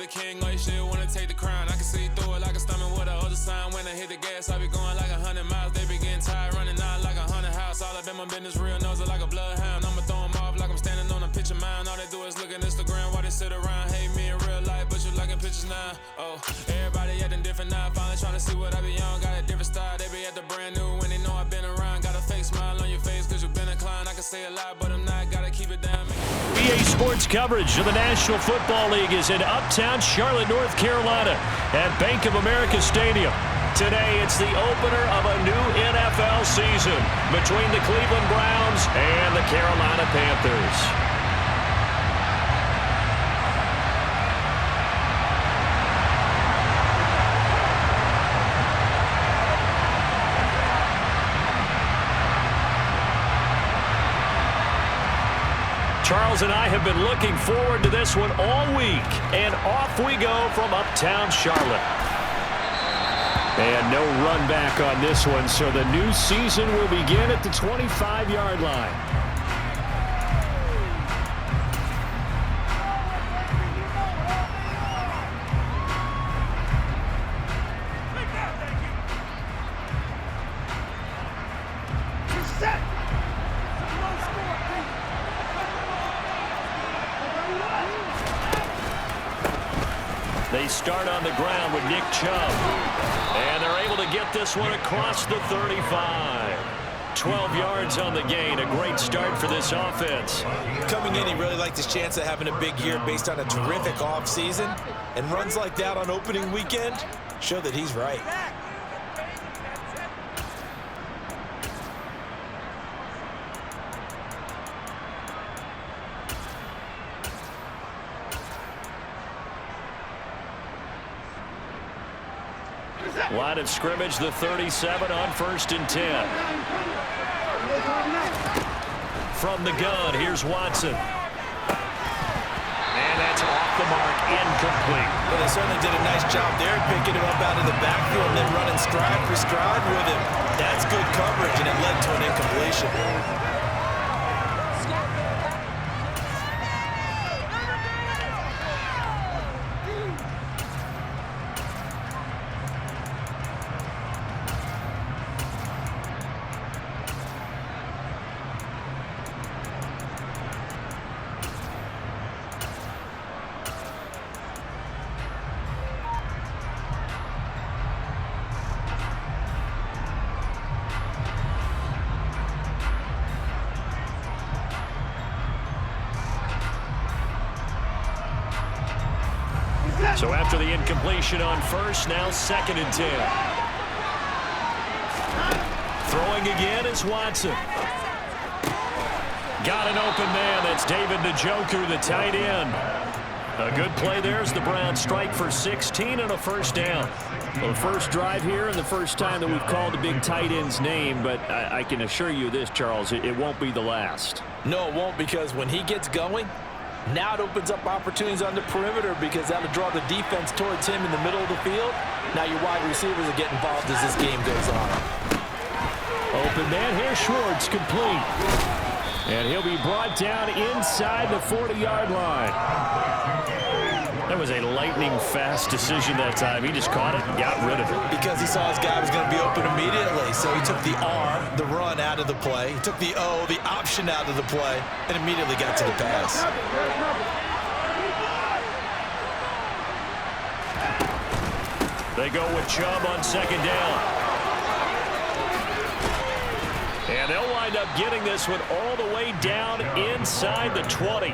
the king, or you still wanna take the crown. I can see through it like a stomach with a other sign. When I hit the gas, I be going like 100 miles. They be getting tired, running out like 100 house. All up in my business, real nose it like a bloodhound. I'ma throw them off like I'm standing on a picture mound. All they do is look at Instagram while they sit around. Hate me in real life, but you liking pictures now. Oh, everybody acting different now. Finally trying to see what I be on. Got a different style, they be at the brand new when they know I've been around. Got a fake smile on your face cause you been inclined. I can say a lot, but I'm not. Gotta keep it down. EA Sports coverage of the National Football League is in uptown Charlotte, North Carolina at Bank of America Stadium. Today, it's the opener of a new NFL season between the Cleveland Browns and the Carolina Panthers. Charles and I have been looking forward to this one all week, and off we go from uptown Charlotte. And no run back on this one, so the new season will begin at the 25-yard line. They start on the ground with Nick Chubb. And they're able to get this one across the 35. 12 yards on the gain. A great start for this offense. Coming in, he really liked his chance of having a big year based on a terrific offseason. And runs like that on opening weekend show that he's right. Line of scrimmage, the 37 on 1st and 10. From the gun, here's Watson. And that's off the mark, incomplete. Well, they certainly did a nice job there, picking him up out of the backfield and then running stride for stride with him. That's good coverage, and it led to an incompletion. So after the incompletion on 1st, now 2nd and 10. Throwing again is Watson. Got an open man. That's David Njoku, the tight end. A good play there as the Browns strike for 16 and a 1st down. Well, the first drive here and the first time that we've called the big tight end's name, but I can assure you this, Charles, it won't be the last. No, it won't, because when he gets going, now it opens up opportunities on the perimeter because that'll draw the defense towards him in the middle of the field. Now your wide receivers will get involved as this game goes on. Open man, here's Schwartz, complete. And he'll be brought down inside the 40-yard line. That was a lightning-fast decision that time. He just caught it and got rid of it. Because he saw his guy was going to be open immediately, so he took the R, the run, out of the play. He took the O, the option, out of the play, and immediately got to the pass. They go with Chubb on 2nd down. And they'll wind up getting this one all the way down inside the 20.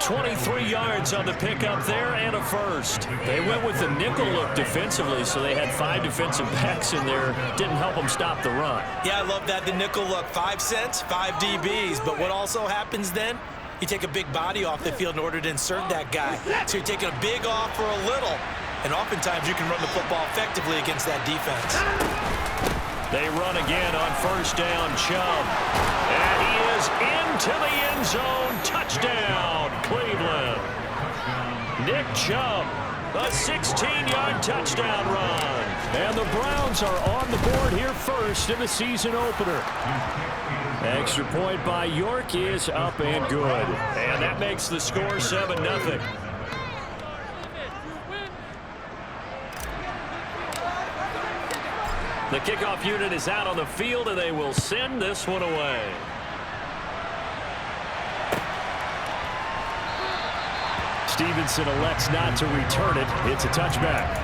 23 yards on the pickup there and a 1st. They went with the nickel look defensively, so they had 5 defensive backs in there. Didn't help them stop the run. Yeah, I love that, the nickel look. 5 cents, 5 DBs. But what also happens then, you take a big body off the field in order to insert that guy. So you're taking a big off for a little. And oftentimes you can run the football effectively against that defense. They run again on 1st down, Chubb. And he is into the end zone. Touchdown, Cleveland. Nick Chubb, a 16-yard touchdown run. And the Browns are on the board here first in the season opener. Extra point by York is up and good. And that makes the score 7-0. The kickoff unit is out on the field, and they will send this one away. Stevenson elects not to return it. It's a touchback.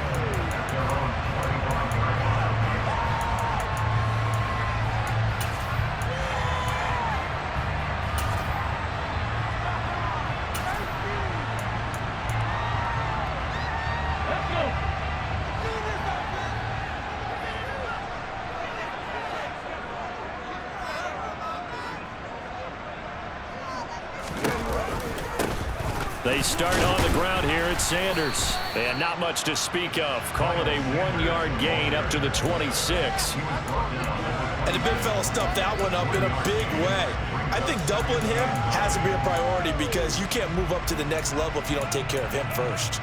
They start on the ground here at Sanders. And not much to speak of. Call it a 1-yard gain up to the 26. And the big fella stuffed that one up in a big way. I think doubling him has to be a priority because you can't move up to the next level if you don't take care of him first.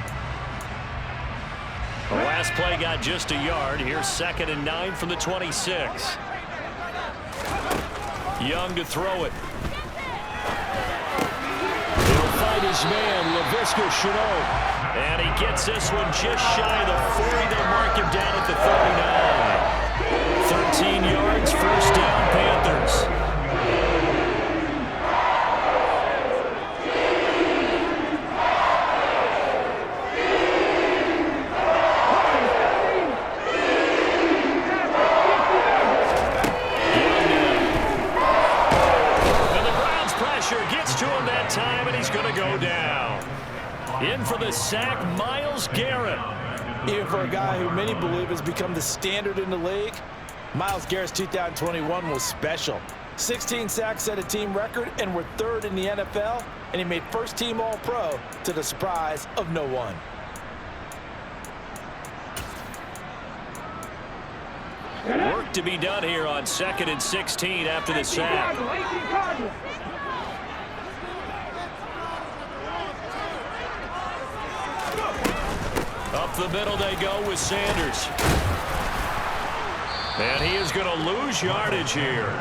The last play got just a yard. Here's 2nd and 9 from the 26. Young to throw it. His man, LaVisca Chenault. And he gets this one just shy of the 40. They mark him down at the 39. 13 yards, first down, Panthers. In for the sack, Myles Garrett. Even for a guy who many believe has become the standard in the league, Myles Garrett's 2021 was special. 16 sacks set a team record and were 3rd in the NFL, and he made first-team All-Pro to the surprise of no one. Work to be done here on 2nd and 16 after the sack. Up the middle they go with Sanders. And he is going to lose yardage here.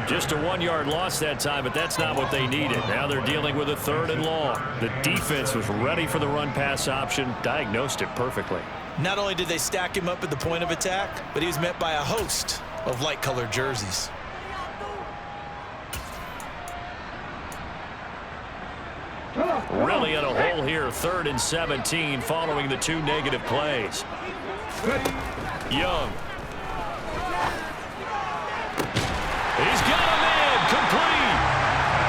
Just a 1-yard loss that time, but that's not what they needed. Now they're dealing with a 3rd and long. The defense was ready for the run-pass option, diagnosed it perfectly. Not only did they stack him up at the point of attack, but he was met by a host of light-colored jerseys. Really in a hole here, 3rd and 17 following the 2 negative plays. Young. He's got a man complete.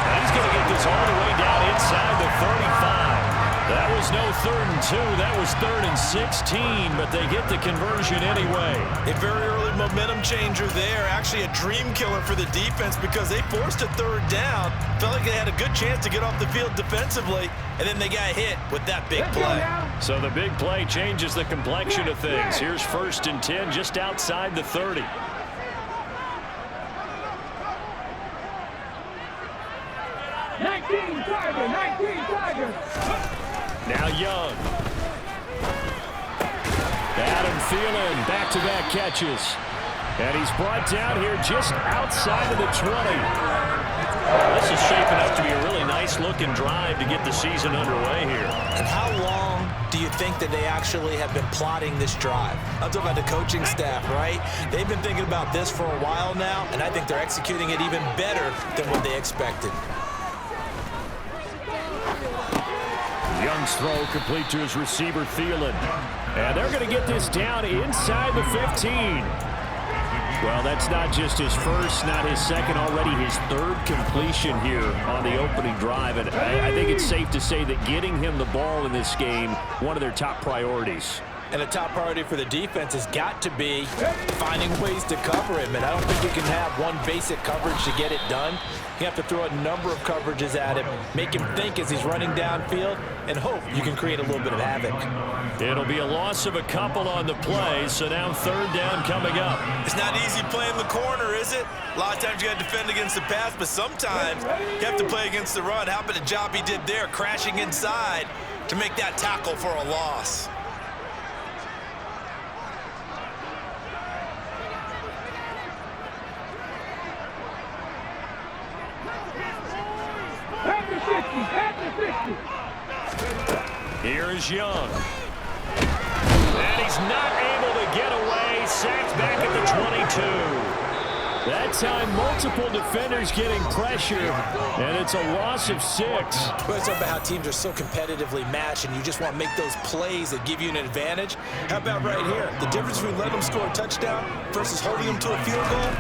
And he's going to get this all the way down inside the 35. That was no 3rd and 2. That was 3rd and 16, but they get the conversion anyway. A very early momentum changer there. Actually a dream killer for the defense because they forced a 3rd down. Felt like they had a good chance to get off the field defensively, and then they got hit with that big play. So the big play changes the complexion of things. Here's 1st and 10 just outside the 30. Now Young. Adam Thielen, back-to-back catches. And he's brought down here just outside of the 20. This is shaping up to be a really nice-looking drive to get the season underway here. And how long do you think that they actually have been plotting this drive? I'm talking about the coaching staff, right? They've been thinking about this for a while now, and I think they're executing it even better than what they expected. Young's throw complete to his receiver, Thielen. And they're going to get this down inside the 15. Well, that's not just his first, not his second, already his 3rd completion here on the opening drive. And I think it's safe to say that getting him the ball in this game, one of their top priorities. And a top priority for the defense has got to be finding ways to cover him. And I don't think you can have one basic coverage to get it done. You have to throw a number of coverages at him, make him think as he's running downfield, and hope you can create a little bit of havoc. It'll be a loss of a couple on the play, so now 3rd down coming up. It's not easy playing the corner, is it? A lot of times you got to defend against the pass, but sometimes you have to play against the run. How about the job he did there, crashing inside to make that tackle for a loss? Here's Young. And he's not able to get away. Sacked back at the 20. 2. That time, multiple defenders getting pressure, and it's a loss of 6. Well, it's about how teams are so competitively matched, and you just want to make those plays that give you an advantage. How about right here? The difference between letting them score a touchdown versus holding them to a field goal,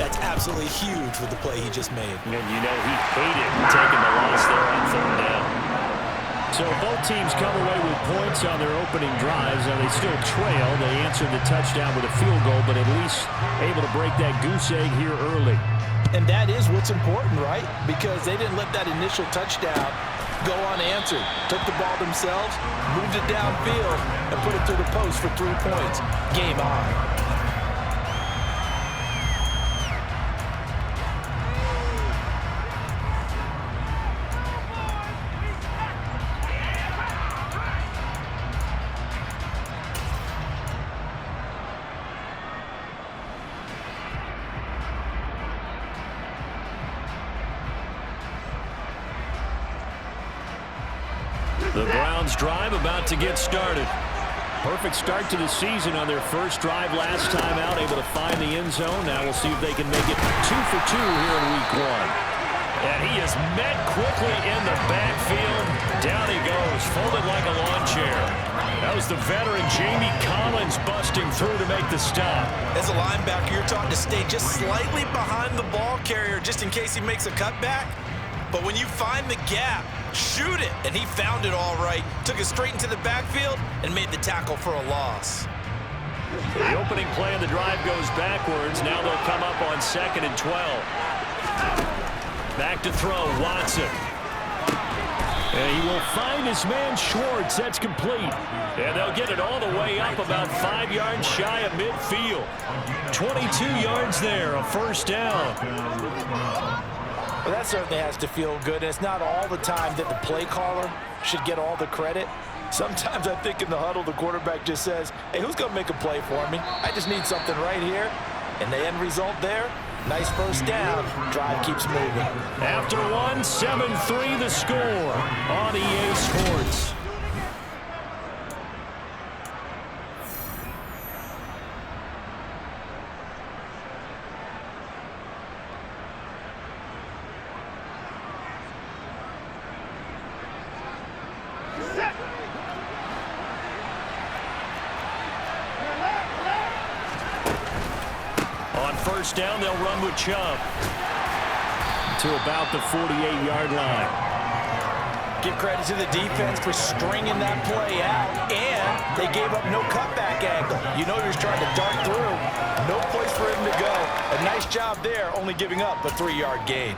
that's absolutely huge with the play he just made. And you know he hated taking the loss there on 3rd down. So both teams come away with points on their opening drives. Now they still trail. They answered the touchdown with a field goal, but at least able to break that goose egg here early. And that is what's important, right? Because they didn't let that initial touchdown go unanswered. Took the ball themselves, moved it downfield, and put it through the post for 3 points. Game on. The Browns drive about to get started. Perfect start to the season on their first drive last time out, able to find the end zone. Now we'll see if they can make it 2 for 2 here in week 1. And he is met quickly in the backfield. Down he goes, folded like a lawn chair. That was the veteran Jamie Collins busting through to make the stop. As a linebacker, you're taught to stay just slightly behind the ball carrier just in case he makes a cutback. But when you find the gap, shoot it. And he found it all right. Took it straight into the backfield and made the tackle for a loss. The opening play of the drive goes backwards. Now they'll come up on 2nd and 12. Back to throw, Watson. And he will find his man Schwartz. That's complete. And they'll get it all the way up about 5 yards shy of midfield. 22 yards there, a 1st down. Well, that certainly has to feel good. It's not all the time that the play caller should get all the credit. Sometimes I think in the huddle, the quarterback just says, hey, who's going to make a play for me? I just need something right here. And the end result there, nice 1st down. Drive keeps moving. After 1, 7-3 the score on EA Sports. On 1st down, they'll run with Chubb to about the 48-yard line. Give credit to the defense for stringing that play out, and they gave up no cutback angle. You know you're trying to dart through. No place for him to go. A nice job there, only giving up a 3-yard gain.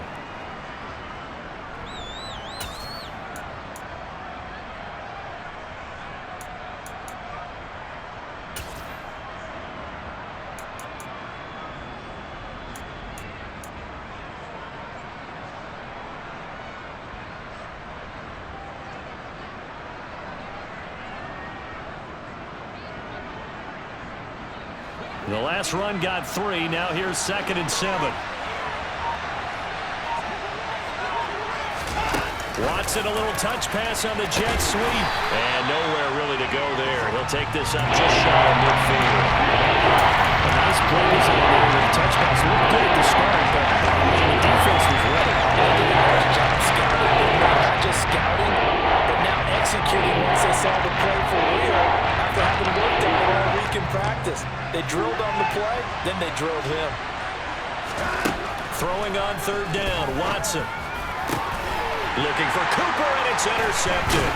The last run got 3. Now here's 2nd and 7. Watson, a little touch pass on the jet sweep. And nowhere really to go there. He'll take this up just shy of midfield. A nice play was on there. The touch pass looked good at the start, but the defense was ready. Not just scouting, but now executing once they saw the play for real after having worked on it all week in practice. They drilled on the play, then they drilled him. Throwing on 3rd down, Watson. Looking for Cooper, and it's intercepted.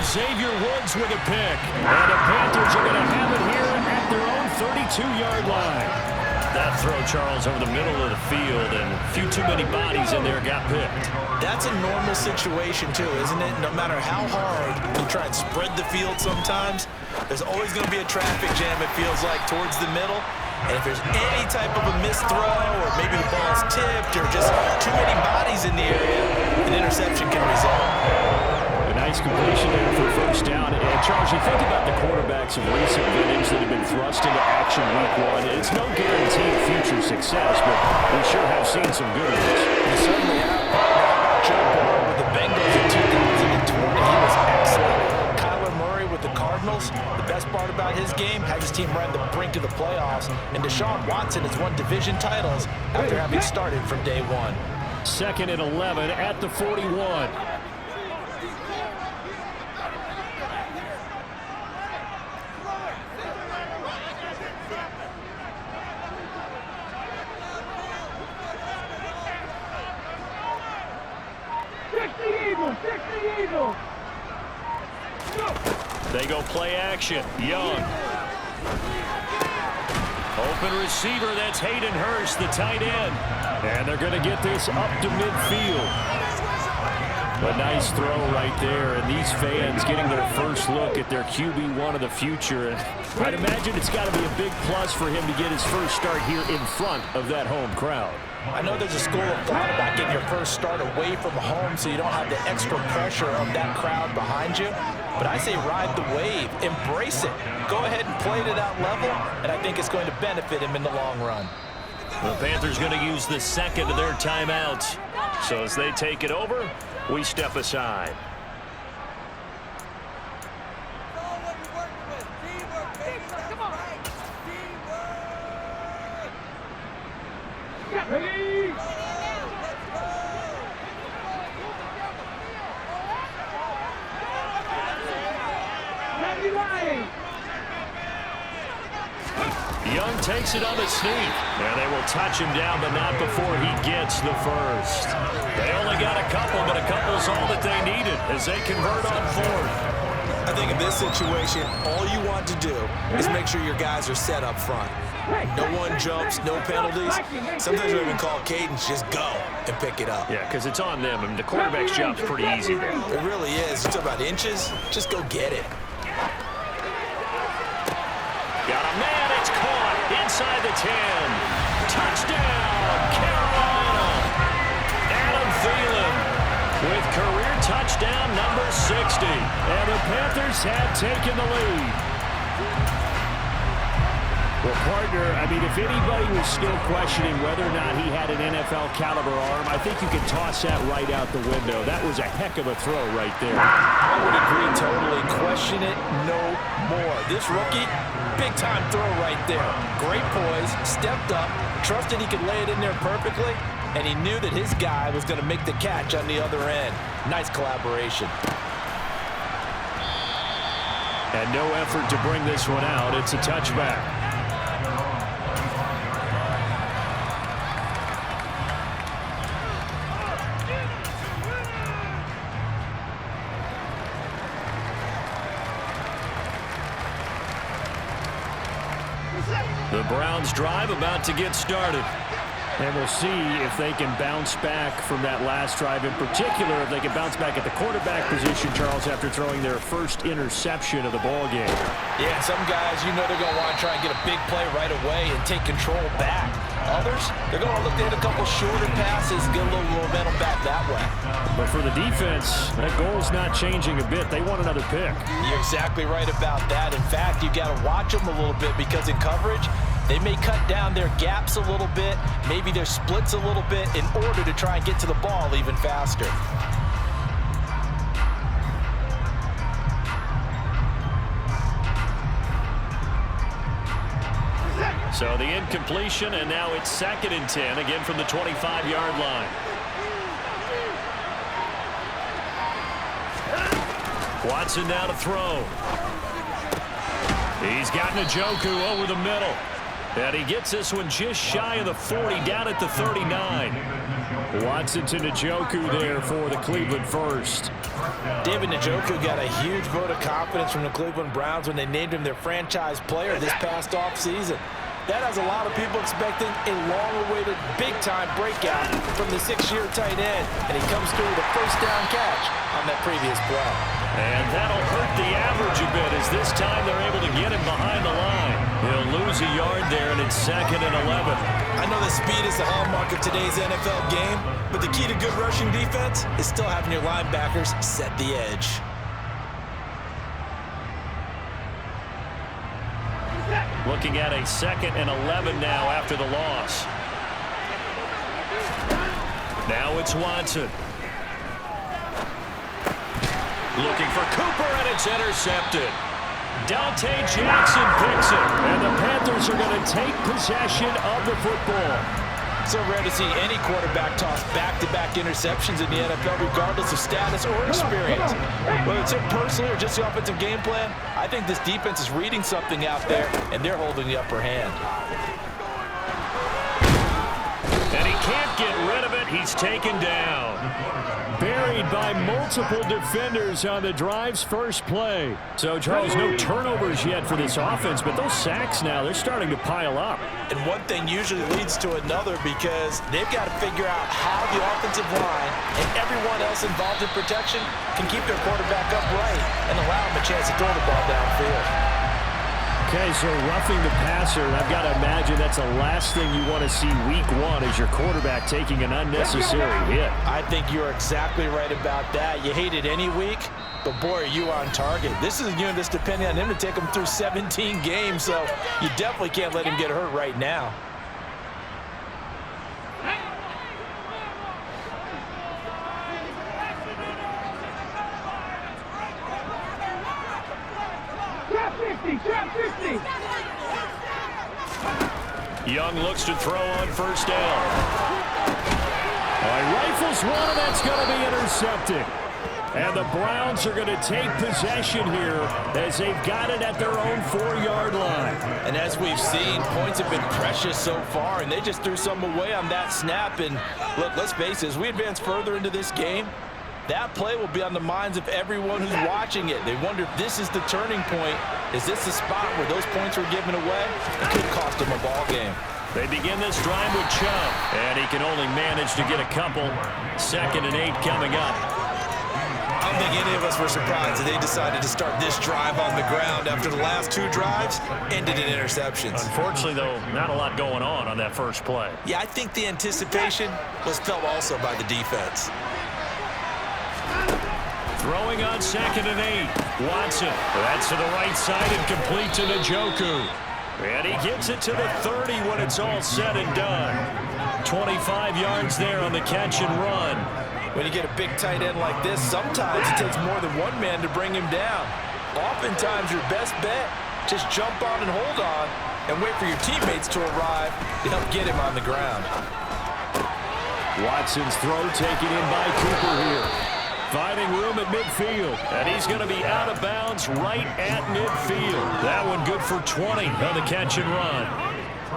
Xavier Woods with a pick. And the Panthers are going to have it here at their own 32-yard line. That throw, Charles, over the middle of the field, and a few too many bodies in there got picked. That's a normal situation, too, isn't it? No matter how hard you try and spread the field sometimes, there's always going to be a traffic jam, it feels like, towards the middle. And if there's any type of a missed throw, or maybe the ball's tipped, or just too many bodies in the area, an interception can result. A nice completion there for 1st down. And Charles, you think about the quarterbacks of recent vintage that have been thrust into action week 1. It's no guarantee of future success, but we sure have seen some good ones. We certainly have. Joe Burrow with the Bengals in 2020, he was excellent. Kyler Murray with the Cardinals, playoffs. The best part about his game has his team right on the brink of the playoffs, and Deshaun Watson has won division titles after having started from day one. 2nd and 11 at the 41. They go play action. Young. Open receiver, that's Hayden Hurst, the tight end. And they're going to get this up to midfield. A nice throw right there. And these fans getting their first look at their QB1 of the future. And I'd imagine it's got to be a big plus for him to get his first start here in front of that home crowd. I know there's a school of thought about getting your first start away from home so you don't have the extra pressure of that crowd behind you. But I say ride the wave, embrace it. Go ahead and play to that level, and I think it's going to benefit him in the long run. The Panthers going to use the second of their timeouts. So as they take it over, we step aside. Young takes it on the sneak. And they will touch him down, but not before he gets the first. They only got a couple, but a couple's all that they needed as they convert on 4th. I think in this situation, all you want to do is make sure your guys are set up front. No one jumps, no penalties. Sometimes we even call cadence, just go and pick it up. Yeah, because it's on them. I mean, the quarterback's job's pretty easy there. It really is. You talk about inches, just go get it. Got a man, it's caught inside the 10. Touchdown, Carolina. Adam Thielen with career touchdown number 60. And the Panthers have taken the lead. Well, partner, I mean, if anybody was still questioning whether or not he had an NFL caliber arm, I think you can toss that right out the window. That was a heck of a throw right there. I would agree totally. Question it no more. This rookie, big-time throw right there. Great poise, stepped up, trusted he could lay it in there perfectly, and he knew that his guy was going to make the catch on the other end. Nice collaboration. And no effort to bring this one out. It's a touchback. The Browns drive about to get started. And we'll see if they can bounce back from that last drive. In particular, if they can bounce back at the quarterback position, Charles, after throwing their first interception of the ball game. Yeah, some guys, you know they're going to want to try and get a big play right away and take control back. Others, they're going to look to hit a couple shorter passes, get a little momentum back that way. But for the defense, that goal's not changing a bit. They want another pick. You're exactly right about that. In fact, you got to watch them a little bit because in coverage, they may cut down their gaps a little bit, maybe their splits a little bit in order to try and get to the ball even faster. So the incompletion, and now it's 2nd and 10, again from the 25-yard line. Watson now to throw. He's got Njoku over the middle. And he gets this one just shy of the 40, down at the 39. Watson to Njoku there for the Cleveland first. David Njoku got a huge vote of confidence from the Cleveland Browns when they named him their franchise player this past offseason. That has a lot of people expecting a long-awaited, big-time breakout from the 6-year tight end, and he comes through with a first-down catch on that previous play. And that'll hurt the average a bit as this time they're able to get him behind the line. He'll lose a yard there, and it's 2nd and 11. I know that speed is the hallmark of today's NFL game, but the key to good rushing defense is still having your linebackers set the edge. Looking at a 2nd and 11 now after the loss. Now it's Watson. Looking for Cooper, and it's intercepted. Dante Jackson picks it, and the Panthers are going to take possession of the football. So rare to see any quarterback toss back-to-back interceptions in the NFL, regardless of status or experience. Whether it's him personally or just the offensive game plan, I think this defense is reading something out there, and they're holding the upper hand. And he can't get rid of it. He's taken down. Buried by multiple defenders on the drive's first play. So, Charles, no turnovers yet for this offense, but those sacks now, they're starting to pile up. And one thing usually leads to another because they've got to figure out how the offensive line and everyone else involved in protection can keep their quarterback upright and allow him a chance to throw the ball downfield. Okay, so roughing the passer, I've got to imagine that's the last thing you want to see week one as your quarterback taking an unnecessary hit. I think you're exactly right about that. You hate it any week, but boy, are you on target. This is a unit that's depending on him to take him through 17 games, so you definitely can't let him get hurt right now. Young looks to throw on first down. Rifles one, and that's going to be intercepted. And the Browns are going to take possession here as they've got it at their own 4-yard line. And as we've seen, points have been precious so far, and they just threw some away on that snap. And look, let's face it, as we advance further into this game, that play will be on the minds of everyone who's watching it. They wonder if this is the turning point. Is this the spot where those points were given away? It could cost them a ball game. They begin this drive with Chubb, and he can only manage to get a couple. 2nd and 8 coming up. I don't think any of us were surprised that they decided to start this drive on the ground after the last 2 drives ended in interceptions. Unfortunately, though, not a lot going on that first play. Yeah, I think the anticipation was felt also by the defense. Throwing on 2nd and 8. Watson. That's to the right side and complete to Njoku. And he gets it to the 30 when it's all said and done. 25 yards there on the catch and run. When you get a big tight end like this, sometimes it takes more than one man to bring him down. Oftentimes, your best bet, just jump on and hold on and wait for your teammates to arrive to help get him on the ground. Watson's throw taken in by Cooper here. Finding room at midfield. And he's going to be out of bounds right at midfield. That one good for 20 on the catch and run.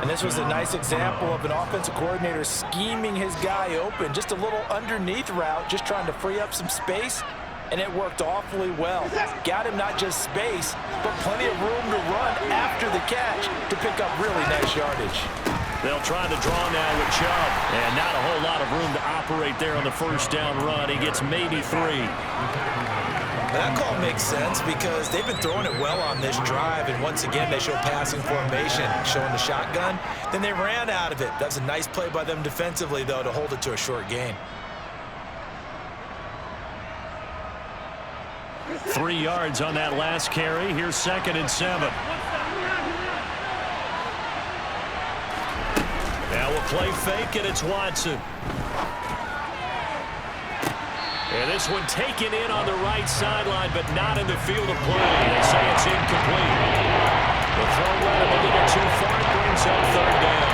And this was a nice example of an offensive coordinator scheming his guy open. Just a little underneath route, just trying to free up some space. And it worked awfully well. Got him not just space, but plenty of room to run after the catch to pick up really nice yardage. They'll try to draw now with Chubb. And not a whole lot of room to operate there on the first down run. He gets maybe 3. That call makes sense because they've been throwing it well on this drive. And once again, they show passing formation, showing the shotgun. Then they ran out of it. That's a nice play by them defensively, though, to hold it to a short gain. 3 yards on that last carry. Here's 2nd and 7. Now we'll play fake, and it's Watson. And this one taken in on the right sideline, but not in the field of play. They say it's incomplete. The throw right a little too far, brings up 3rd down.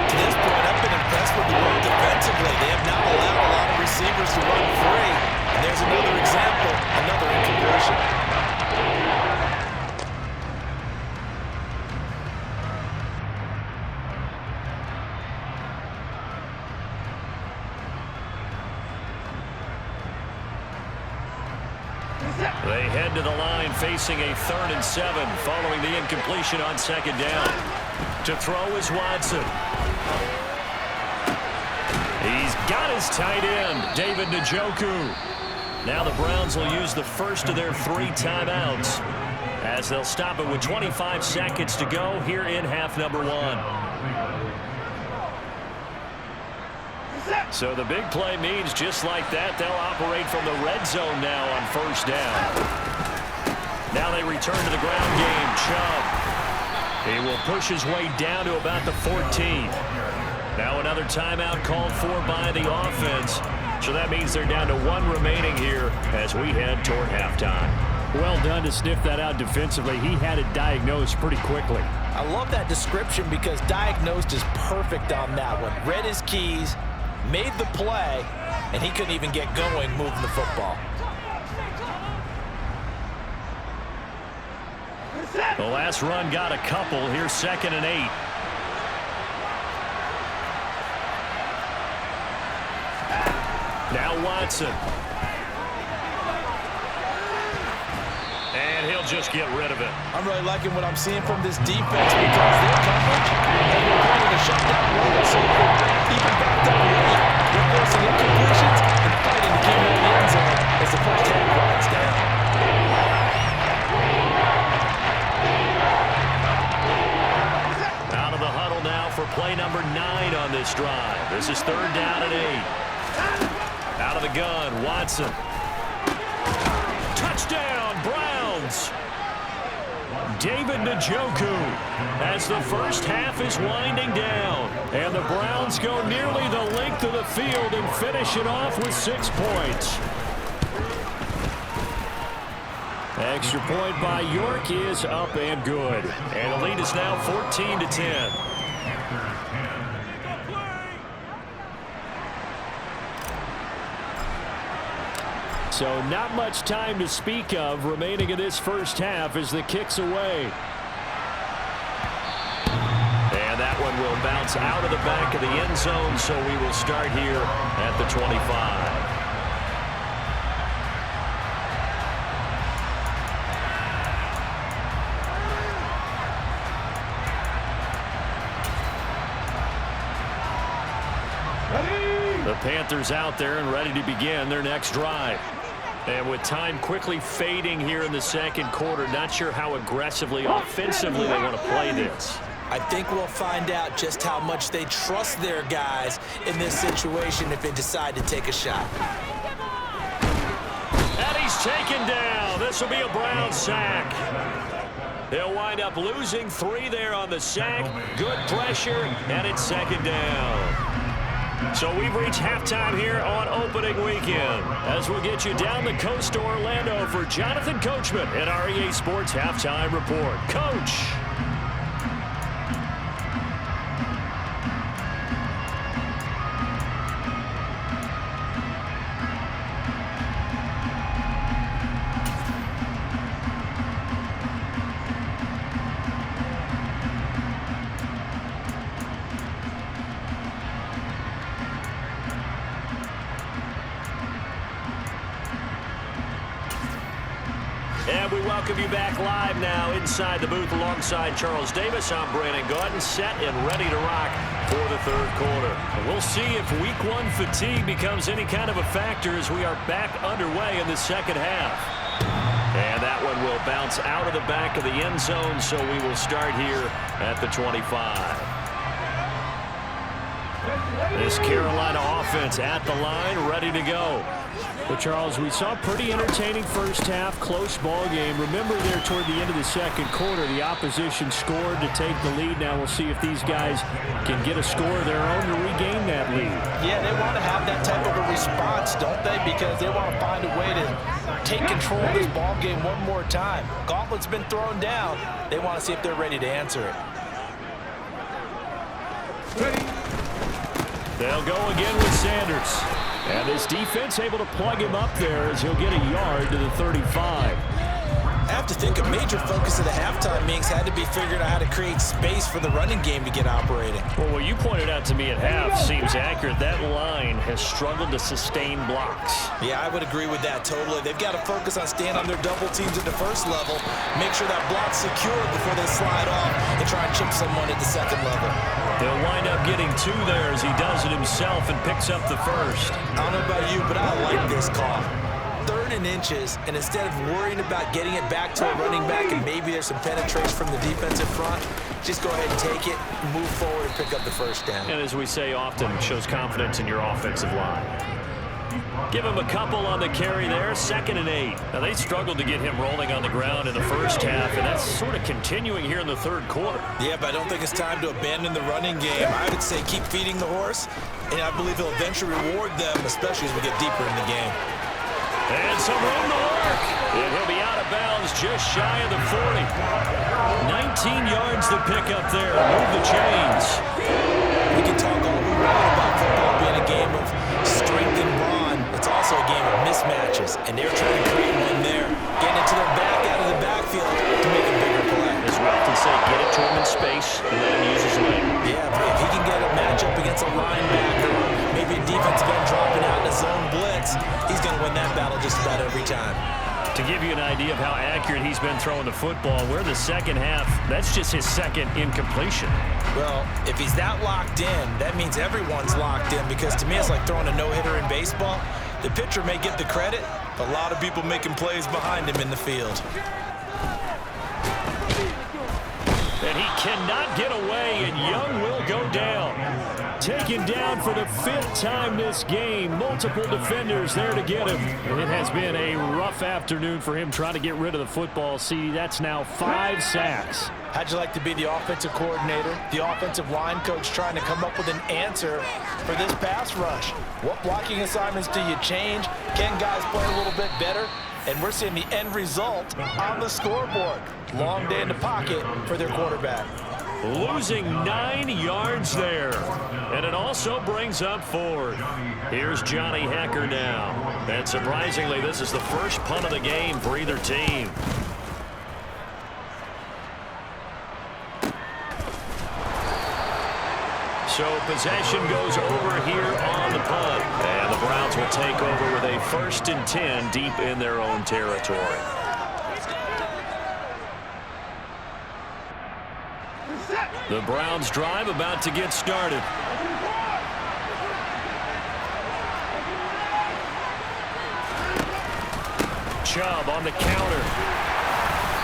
To this point, I've been impressed with the work defensively. They have not allowed a lot of receivers to run free. And there's another example, another incompletion. They head to the line facing a 3rd and 7 following the incompletion on 2nd down. To throw is Watson. He's got his tight end, David Njoku. Now the Browns will use the first of their 3 timeouts as they'll stop it with 25 seconds to go here in half number 1. So the big play means just like that, they'll operate from the red zone now on first down. Now they return to the ground game. Chubb. He will push his way down to about the 14. Now another timeout called for by the offense. So that means they're down to 1 remaining here as we head toward halftime. Well done to sniff that out defensively. He had it diagnosed pretty quickly. I love that description because diagnosed is perfect on that one. Read his keys, made the play, and he couldn't even get going moving the football. The last run got a couple. Here's 2nd and 8. Now Watson. And he'll just get rid of it. I'm really liking what I'm seeing from this defense because their coverage has been playing a shutdown run so far. Even backed up late, they're forcing incompletions and fighting to get in the end zone as the first half winds down. Out of the huddle now for play number 9 on this drive. This is 3rd down and 8. Out of the gun, Watson. Touchdown, Browns! David Njoku as the first half is winding down. And the Browns go nearly the length of the field and finish it off with 6 points. Extra point by York is up and good. And the lead is now 14-10. So not much time to speak of remaining in this first half as the kick's away. And that one will bounce out of the back of the end zone, so we will start here at the 25. The Panthers out there and ready to begin their next drive. And with time quickly fading here in the second quarter, not sure how aggressively, offensively they want to play this. I think we'll find out just how much they trust their guys in this situation if they decide to take a shot. And he's taken down. This will be a Brown sack. They'll wind up losing 3 there on the sack. Good pressure, and it's 2nd down. So we've reached halftime here on opening weekend as we'll get you down the coast to Orlando for Jonathan Coachman at our EA Sports Halftime Report. Coach. And we welcome you back live now inside the booth alongside Charles Davis. I'm Brandon Gaudin, set and ready to rock for the third quarter. And we'll see if week 1 fatigue becomes any kind of a factor as we are back underway in the second half. And that one will bounce out of the back of the end zone, so we will start here at the 25. This Carolina offense at the line, ready to go. Well, Charles, we saw a pretty entertaining first half, close ball game. Remember there toward the end of the second quarter, the opposition scored to take the lead. Now we'll see if these guys can get a score of their own to regain that lead. Yeah, they want to have that type of a response, don't they? Because they want to find a way to take control of this ball game one more time. Gauntlet's been thrown down. They want to see if they're ready to answer it. They'll go again with Sanders. And this defense able to plug him up there as he'll get a yard to the 35. I have to think a major focus of the halftime meetings had to be figuring out how to create space for the running game to get operating. Well, what you pointed out to me at half seems accurate. That line has struggled to sustain blocks. Yeah, I would agree with that totally. They've got to focus on staying on their double teams at the first level, make sure that block's secure before they slide off and try and chip someone at the second level. They'll wind up getting 2 there as he does it himself and picks up the first. I don't know about you, but I like this call. 3rd and inches, and instead of worrying about getting it back to a running back and maybe there's some penetration from the defensive front, just go ahead and take it, move forward, and pick up the first down. And as we say often, shows confidence in your offensive line. Give him a couple on the carry there, 2nd and 8. Now, they struggled to get him rolling on the ground in the first half, and that's sort of continuing here in the third quarter. Yeah, but I don't think it's time to abandon the running game. I would say keep feeding the horse, and I believe he'll eventually reward them, especially as we get deeper in the game. And some room to work. And he'll be out of bounds just shy of the 40. 19 yards to pick up there. Move the chains. We can talk all we want about football being a game of strength and brawn. It's also a game of mismatches, and they're trying to create one there. Getting it to their back out of the backfield to make a bigger play. As we often say, get it to him in space and let him use his leg. Yeah, but if he can get a matchup against a linebacker, maybe a defensive end dropping out in a zone blitz, he's going to win that battle just about every time. To give you an idea of how accurate he's been throwing the football, we're the second half. That's just his second incompletion. Well, if he's that locked in, that means everyone's locked in, because to me it's like throwing a no-hitter in baseball. The pitcher may get the credit, but a lot of people making plays behind him in the field. And he cannot get away, and Young will go down. Taken down for the 5th time this game. Multiple defenders there to get him. And it has been a rough afternoon for him trying to get rid of the football. See, that's now 5 sacks. How'd you like to be the offensive coordinator, the offensive line coach, trying to come up with an answer for this pass rush? What blocking assignments do you change? Can guys play a little bit better? And we're seeing the end result on the scoreboard. Long day in the pocket for their quarterback. Losing 9 yards there. And it also brings up 4th. Here's Johnny Hecker now. And surprisingly, this is the first punt of the game for either team. So possession goes over here on the punt. And the Browns will take over with a 1st and 10 deep in their own territory. The Browns drive about to get started. Chubb on the counter.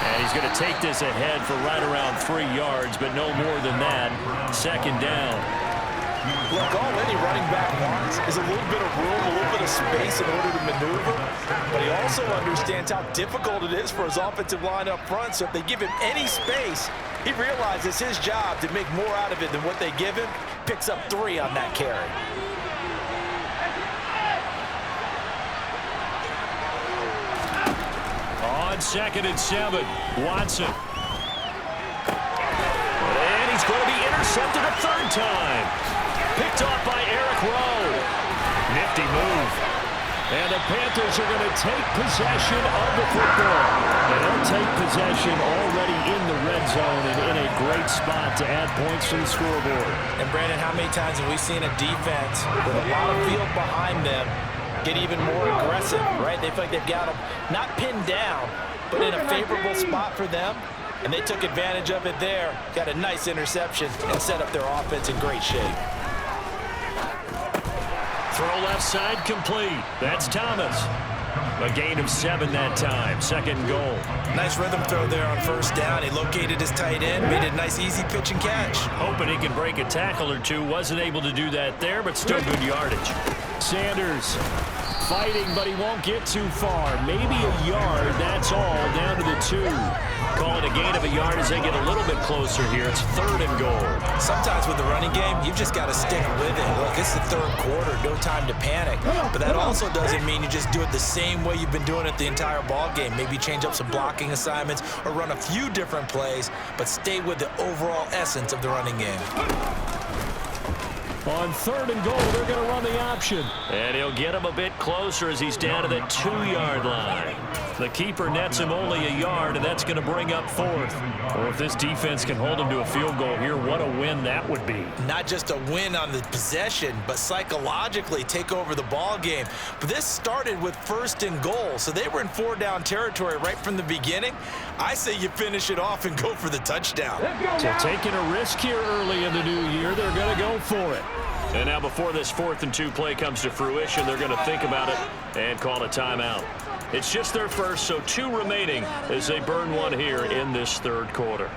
And he's going to take this ahead for right around 3 yards, but no more than that. 2nd down. Look, all any running back wants is a little bit of room, a little bit of space in order to maneuver. But he also understands how difficult it is for his offensive line up front. So if they give him any space, he realizes his job to make more out of it than what they give him. Picks up 3 on that carry. On 2nd and 7, Watson. And he's going to be intercepted a 3rd time. Picked off by Eric Rowe. Nifty move. And the Panthers are going to take possession of the football. And they'll take possession already in the red zone and in a great spot to add points to the scoreboard. And Brandon, how many times have we seen a defense with a lot of field behind them get even more aggressive, right? They feel like they've got them not pinned down, but in a favorable spot for them. And they took advantage of it there. Got a nice interception and set up their offense in great shape. Throw left side complete. That's Thomas. A gain of 7 that time. 2nd goal. Nice rhythm throw there on 1st down. He located his tight end, made it a nice easy pitch and catch. Hoping he can break a tackle or two. Wasn't able to do that there, but still good yardage. Sanders fighting, but he won't get too far. Maybe a yard, that's all, down to the 2. Call it a gain of a yard as they get a little bit closer here. It's 3rd and goal. Sometimes with the running game, you've just got to stick with it. Look, it's the 3rd quarter, no time to panic. But that also doesn't mean you just do it the same way you've been doing it the entire ball game. Maybe change up some blocking assignments or run a few different plays, but stay with the overall essence of the running game. On 3rd and goal, they're going to run the option. And he'll get him a bit closer as he's down to the 2-yard line. The keeper nets him only a yard, and that's going to bring up 4th. Or if this defense can hold him to a field goal here, what a win that would be. Not just a win on the possession, but psychologically take over the ball game. But this started with 1st and goal, so they were in 4-down territory right from the beginning. I say you finish it off and go for the touchdown. So taking a risk here early in the new year, they're going to go for it. And now before this 4th and 2 play comes to fruition, they're going to think about it and call a timeout. It's just their first, so 2 remaining as they burn 1 here in this 3rd quarter.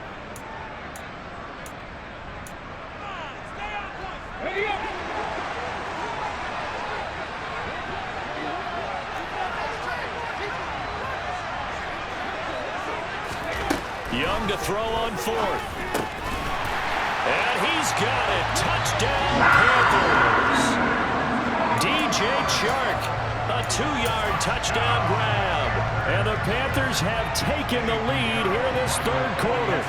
Young to throw on 4th. And he's got it. Touchdown, Panthers. DJ Chark A 2-yard touchdown grab. And the Panthers have taken the lead here in this third quarter.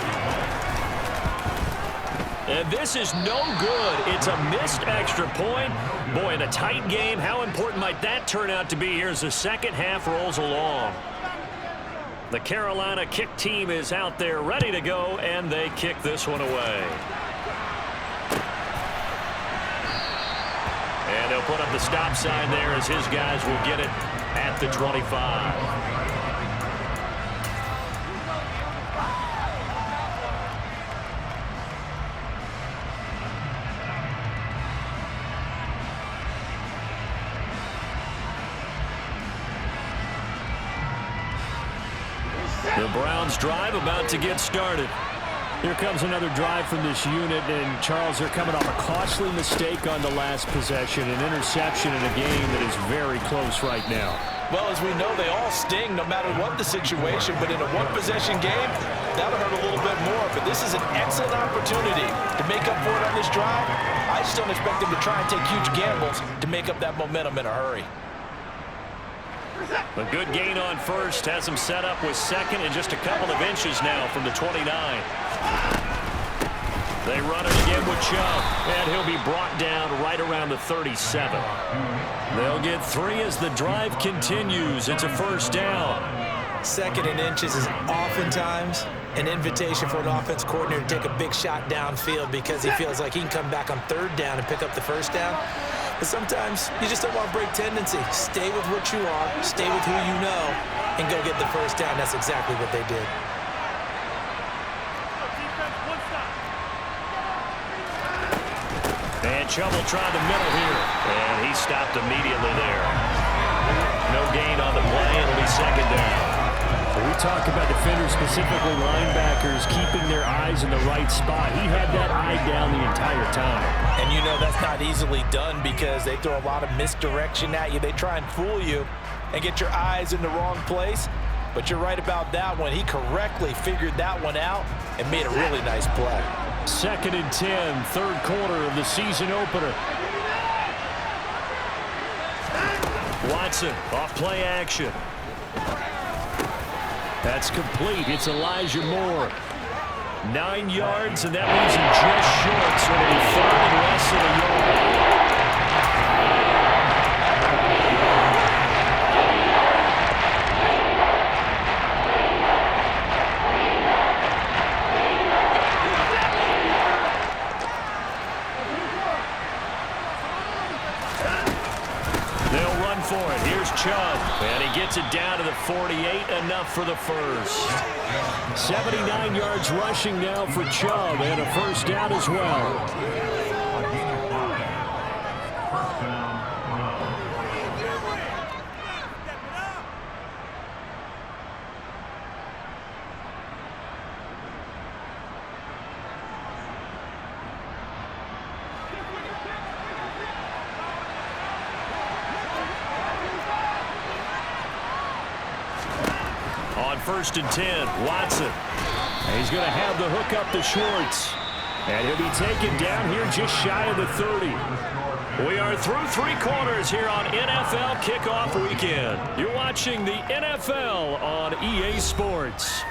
And this is no good. It's a missed extra point. Boy, in a tight game, how important might that turn out to be here as the second half rolls along? The Carolina kick team is out there ready to go, and they kick this one away. And they'll put up the stop sign there as his guys will get it at the 25. The Browns drive about to get started. Here comes another drive from this unit, and Charles, they're coming off a costly mistake on the last possession, an interception in a game that is very close right now. Well, as we know, they all sting no matter what the situation, but in a one-possession game, that'll hurt a little bit more. But this is an excellent opportunity to make up for it on this drive. I just don't expect them to try and take huge gambles to make up that momentum in a hurry. A good gain on first has him set up with second and just a couple of inches now from the 29. They run it again with Chubb, and he'll be brought down right around the 37. They'll get 3 as the drive continues. It's a first down. Second and inches is oftentimes an invitation for an offense coordinator to take a big shot downfield because he feels like he can come back on third down and pick up the first down. But sometimes you just don't want to break tendency. Stay with what you are, stay with who you know, and go get the first down. That's exactly what they did. And Chubb will try the middle here. And he stopped immediately there. No gain on the play. It'll be second down. We talk about defenders, specifically linebackers, keeping their eyes in the right spot. He had that eye down the entire time. And you know that's not easily done because they throw a lot of misdirection at you. They try and fool you and get your eyes in the wrong place. But you're right about that one. He correctly figured that one out and made a really nice play. Second and 10, third quarter of the season opener. Watson off play action. That's complete. It's Elijah Moore. 9 yards, and that leaves him just short, so it'll be 3rd and less than a yard. They'll run for it. Here's Chubb, and he gets it down to the 48, enough for the first. 79 yards rushing now for Chubb, and a first down as well. On 1st and 10, Watson. And he's going to have the hook up to Schwartz. And he'll be taken down here just shy of the 30. We are through 3 quarters here on NFL Kickoff Weekend. You're watching the NFL on EA Sports.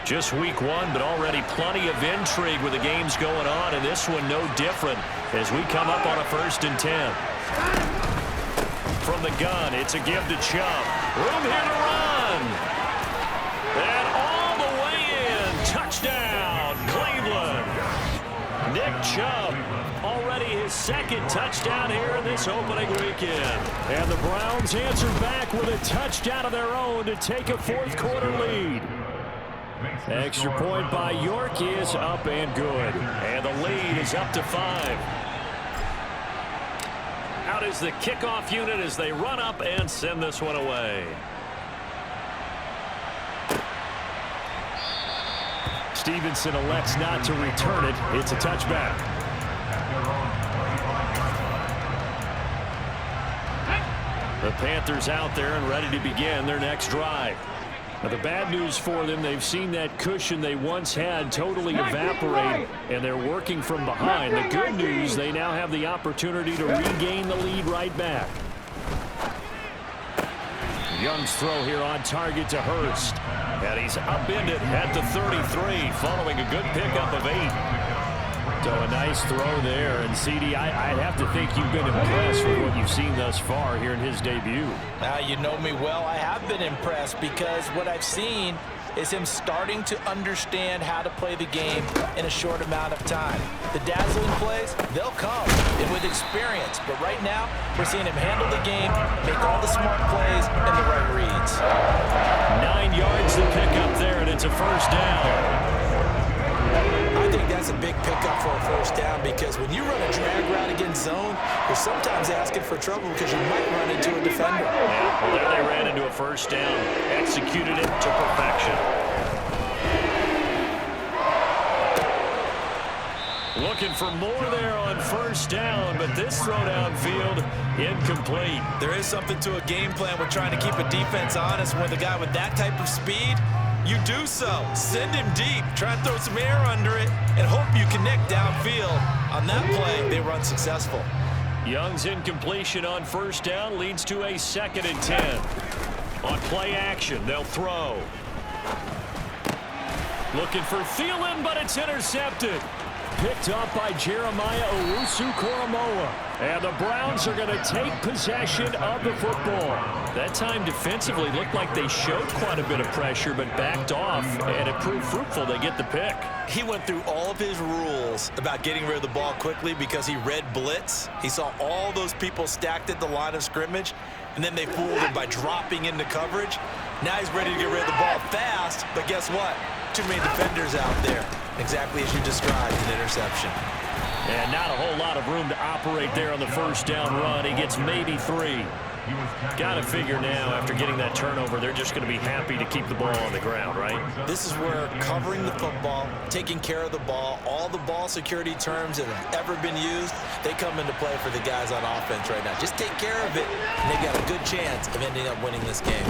Just week 1, but already plenty of intrigue with the games going on, and this one no different as we come up on a 1st and 10. From the gun, it's a give to Chubb. Room here to run. And all the way in. Touchdown, Cleveland. Nick Chubb, already his 2nd touchdown here in this opening weekend. And the Browns answer back with a touchdown of their own to take a 4th quarter lead. Extra point by York is up and good. And the lead is up to 5. Out is the kickoff unit as they run up and send this one away. Stevenson elects not to return it. It's a touchback. The Panthers out there and ready to begin their next drive. Now, the bad news for them, they've seen that cushion they once had totally evaporate, and they're working from behind. The good news, they now have the opportunity to regain the lead right back. Young's throw here on target to Hurst. And he's upended at the 33 following a good pickup of 8. So a nice throw there. And, CD, I'd have to think you've been impressed with what you've seen thus far here in his debut. Now, you know me well. I have been impressed because what I've seen is him starting to understand how to play the game in a short amount of time. The dazzling plays, they'll come, and with experience. But right now, we're seeing him handle the game, make all the smart plays, and the right reads. 9 yards to pick up there, and it's a first down. I think that's a big pickup for a first down because when you run a drag route against zone, you're sometimes asking for trouble because you might run into a defender. Yeah, well, there they ran into a first down, executed it to perfection. Looking for more there on first down, but this throw downfield incomplete. There is something to a game plan with trying to keep a defense honest when the guy with that type of speed, you do so. Send him deep, try and throw some air under it, and hope you connect downfield. On that play, they were unsuccessful. Young's incompletion on first down leads to a 2nd and 10. On play action, they'll throw. Looking for Thielen, but it's intercepted. Picked up by Jeremiah Owusu-Koramoah. And the Browns are going to take possession of the football. That time defensively looked like they showed quite a bit of pressure but backed off, and it proved fruitful. They get the pick. He went through all of his rules about getting rid of the ball quickly because he read blitz. He saw all those people stacked at the line of scrimmage, and then they fooled him by dropping into coverage. Now he's ready to get rid of the ball fast, but guess what? Too many defenders out there. Exactly as you described, an interception. And not a whole lot of room to operate there on the first down run. He gets maybe 3. Got to figure now, after getting that turnover, they're just going to be happy to keep the ball on the ground, right? This is where covering the football, taking care of the ball, all the ball security terms that have ever been used, they come into play for the guys on offense right now. Just take care of it, and they've got a good chance of ending up winning this game.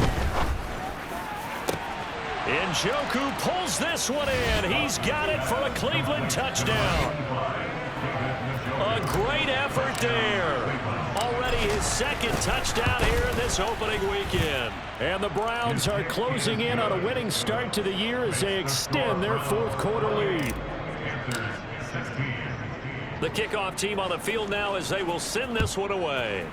Njoku pulls this one in. He's got it for a Cleveland touchdown. A great effort there. Already his 2nd touchdown here in this opening weekend. And the Browns are closing in on a winning start to the year as they extend their 4th quarter lead. The kickoff team on the field now as they will send this one away.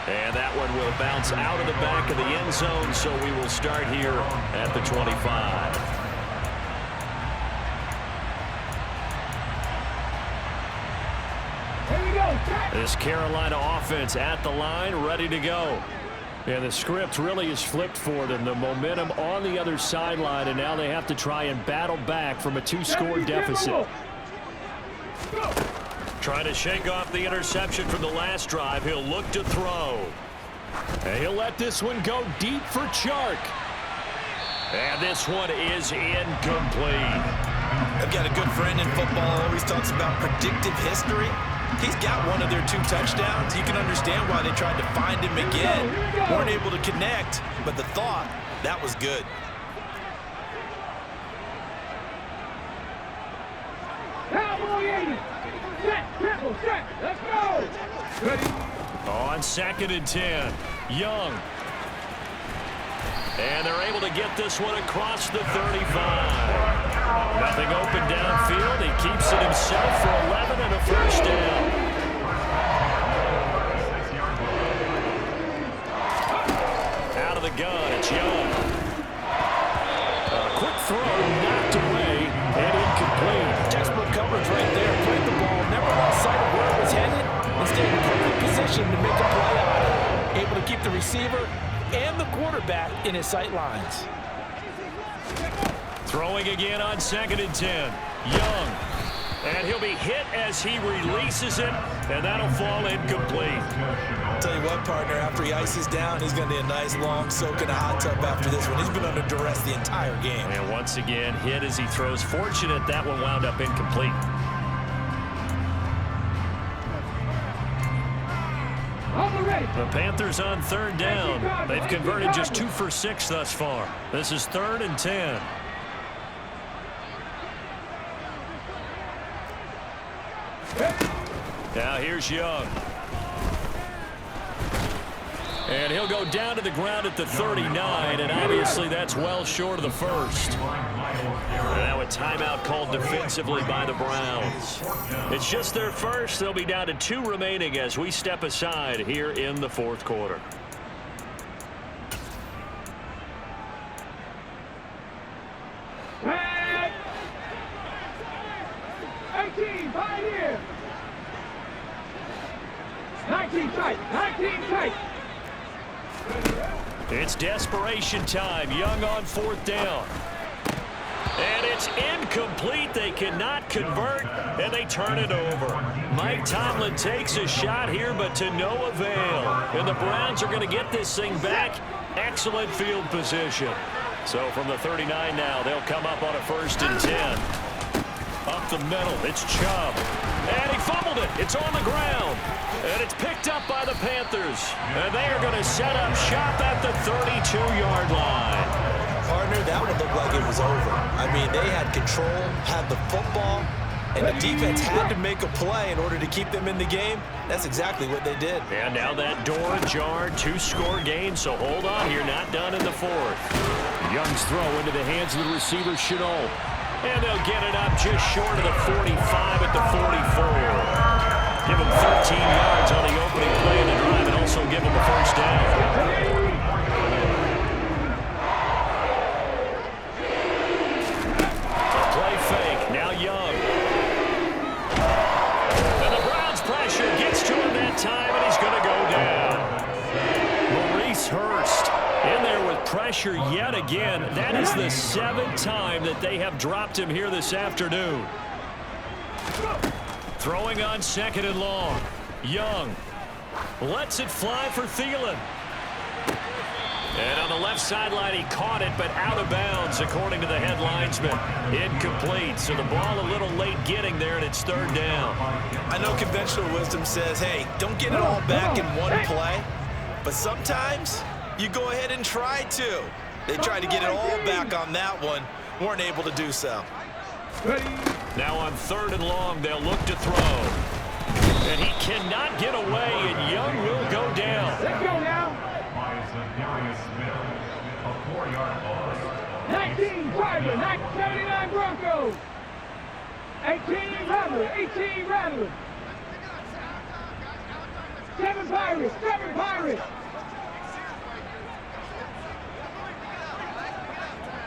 And that one will bounce out of the back of the end zone, so we will start here at the 25. This Carolina offense at the line, ready to go. And the script really is flipped for them. The momentum on the other sideline, and now they have to try and battle back from a 2-score deficit. Trying to shake off the interception from the last drive. He'll look to throw. And he'll let this one go deep for Chark. And this one is incomplete. I've got a good friend in football, always talks about predictive history. He's got one of their 2 touchdowns. You can understand why they tried to find him again. Weren't able to connect, but the thought, that was good. Let's go! On 2nd and 10, Young. And they're able to get this one across the 35. Nothing open downfield. He keeps it himself for 11 and a first down. Out of the gun, it's Young. A quick throw, knocked away, and incomplete. Textbook coverage right there. Played the ball, never lost sight of where it was headed, and stayed in perfect position to make a play on it. Able to keep the receiver and the quarterback in his sight lines. Throwing again on 2nd and 10. Young. And he'll be hit as he releases it, and that'll fall incomplete. Tell you what, partner, after he ices down, he's going to need a nice long soak in a hot tub after this one. He's been under duress the entire game. And once again, hit as he throws. Fortunate that one wound up incomplete. ready. The Panthers on third down. They've converted just 2 for 6 thus far. This is 3rd and 10. Now here's Young. And he'll go down to the ground at the 39, and obviously that's well short of the first. Now a timeout called defensively by the Browns. It's just their first. They'll be down to 2 remaining as we step aside here in the 4th quarter. Tag. 18, Pioneer. 19 tight, 19 tight. It's desperation time. Young on 4th down. And it's incomplete. They cannot convert, and they turn it over. Mike Tomlin takes a shot here, but to no avail. And the Browns are going to get this thing back. Excellent field position. So from the 39 now, they'll come up on a 1st and 10. Up the middle, it's Chubb. And he fumbled it. It's on the ground. And it's picked up by the Panthers. And they are going to set up shop at the 32-yard line. Partner, that one looked like it was over. I mean, they had control, had the football, and the defense had to make a play in order to keep them in the game. That's exactly what they did. And now that door ajar, 2-score game, so hold on here, not done in the 4th. Young's throw into the hands of the receiver, Chenault. And they'll get it up just short of the 45 at the 44. Give him 13 yards on the opening play of the drive and also give him the 1st down. A play fake. Now Young. And the Browns pressure gets to him that time, and he's going to go down. Maurice Hurst in there with pressure yet again. That is the 7th time that they have dropped him here this afternoon. Throwing on 2nd and long. Young lets it fly for Thielen. And on the left sideline, he caught it, but out of bounds, according to the head linesman. Incomplete, so the ball a little late getting there, and it's 3rd down. I know conventional wisdom says, hey, don't get it all back in one play. But sometimes you go ahead and try to. They tried to get it all back on that one. Weren't able to do so. Now on 3rd and long, they'll look to throw. And he cannot get away, and Young will go down. Let's go now. 19 Tiger, 79 Broncos. 18 Rattler, 18 Rattler. 7 Pirates, 7 Pirates.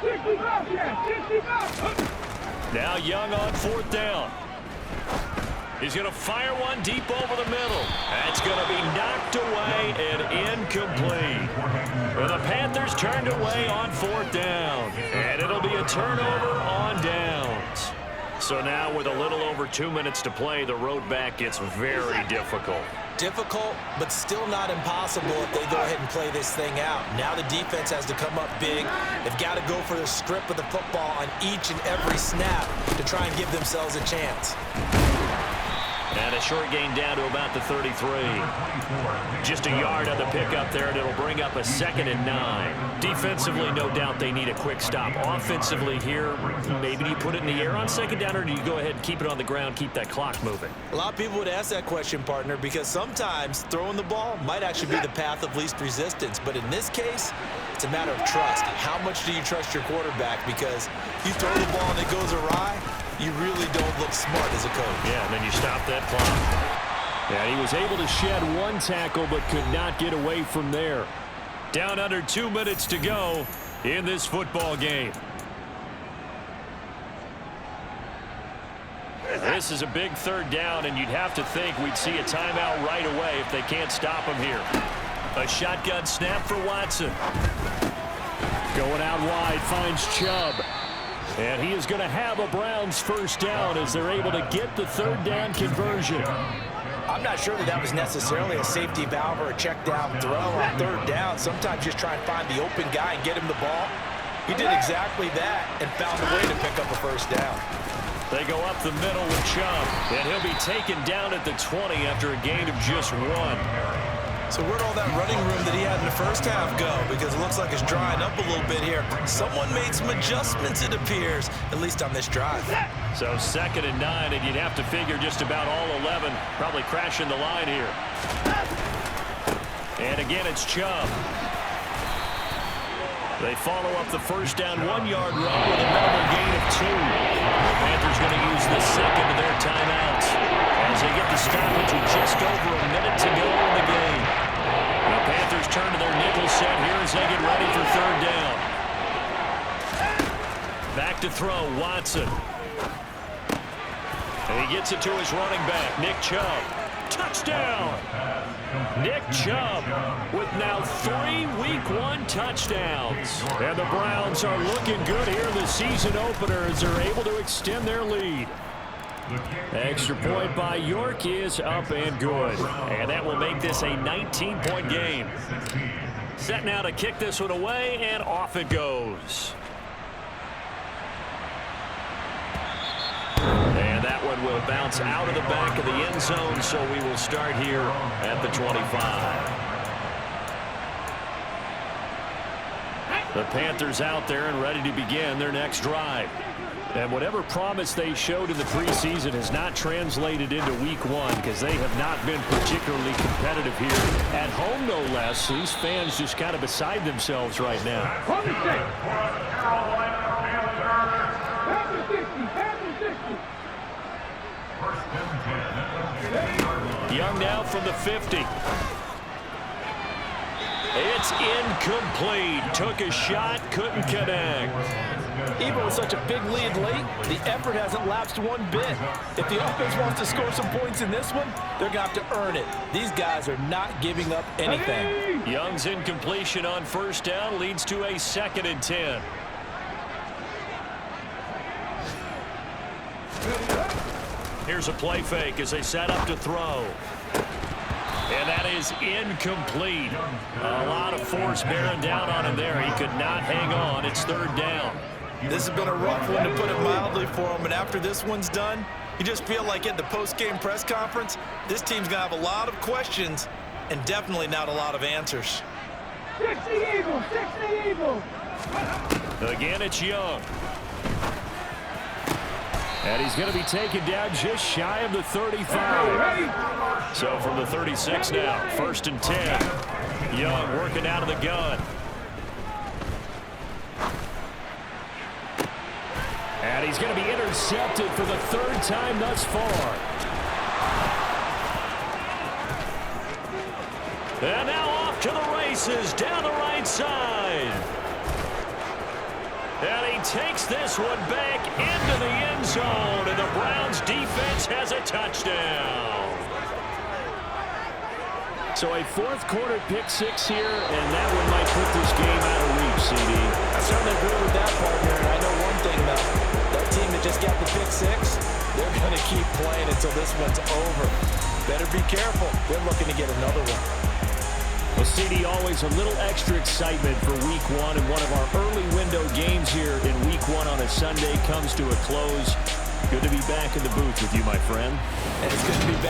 65, yeah, 65. Now Young on 4th down. He's going to fire one deep over the middle. That's going to be knocked away and incomplete. And the Panthers turned away on 4th down. And it'll be a turnover on downs. So now with a little over 2 minutes to play, the road back gets very difficult. Difficult, but still not impossible if they go ahead and play this thing out. Now the defense has to come up big. They've got to go for the strip of the football on each and every snap to try and give themselves a chance. And a short gain down to about the 33. Just a yard on the pickup there, and it'll bring up a 2nd and 9. Defensively, no doubt they need a quick stop. Offensively here, maybe do you put it in the air on 2nd down, or do you go ahead and keep it on the ground, keep that clock moving? A lot of people would ask that question, partner, because sometimes throwing the ball might actually be the path of least resistance. But in this case, it's a matter of trust. How much do you trust your quarterback? Because if you throw the ball and it goes awry, you really don't look smart as a coach. Yeah, and then you stop that clock. Yeah, he was able to shed one tackle but could not get away from there. Down under 2 minutes to go in this football game. This is a big 3rd down, and you'd have to think we'd see a timeout right away if they can't stop him here. A shotgun snap for Watson. Going out wide, finds Chubb. And he is going to have a Browns 1st down as they're able to get the 3rd down conversion. I'm not sure that was necessarily a safety valve or a check down throw on 3rd down. Sometimes just try and find the open guy and get him the ball. He did exactly that and found a way to pick up a 1st down. They go up the middle with Chubb, and he'll be taken down at the 20 after a gain of just 1. So where'd all that running room that he had in the first half go? Because it looks like it's drying up a little bit here. Someone made some adjustments, it appears, at least on this drive. So 2nd and 9, and you'd have to figure just about all 11 probably crashing the line here. And again, it's Chubb. They follow up the first down 1-yard run with a minimal gain of 2. The Panthers going to use the second of their timeouts as they get the stoppage with just over a minute to go in the game. The Panthers turn to their nickel set here as they get ready for 3rd down. Back to throw, Watson. And he gets it to his running back, Nick Chubb. Touchdown! Nick Chubb with now 3 Week 1 touchdowns. And the Browns are looking good here in the season opener as they're able to extend their lead. Extra point by York is up and good. And that will make this a 19-point game. Set now to kick this one away, and off it goes. And that one will bounce out of the back of the end zone, so we will start here at the 25. The Panthers out there and ready to begin their next drive. And whatever promise they showed in the preseason has not translated into Week 1 because they have not been particularly competitive here. At home, no less. These fans just kind of beside themselves right now. Young now from the 50. It's incomplete. Took a shot, couldn't connect. Even with such a big lead late, the effort hasn't lapsed one bit. If the offense wants to score some points in this one, they're going to have to earn it. These guys are not giving up anything. Young's incompletion on 1st down leads to a 2nd and 10. Here's a play fake as they set up to throw. And that is incomplete. A lot of force bearing down on him there. He could not hang on. It's 3rd down. This has been a rough one, to put it mildly, for him. And after this one's done, you just feel like at the post-game press conference, this team's going to have a lot of questions and definitely not a lot of answers. 60 Eagles, 60 Eagles. Again, it's Young. And he's going to be taken down just shy of the 35. So from the 36 now, 1st and 10. Young working out of the gun. And he's going to be intercepted for the 3rd time thus far. And now off to the races down the right side. And he takes this one back into the end zone, and the Browns defense has a touchdown. So a 4th quarter pick 6 here, and that one might put this game out of reach, CD. I certainly agree with that part here, and I know one thing, though. That team that just got the pick 6, they're going to keep playing until this one's over. Better be careful. They're looking to get another one. Well, CD, always a little extra excitement for Week 1, and one of our early window games here in Week 1 on a Sunday comes to a close. Good to be back in the booth with you, my friend. And it's good to be back.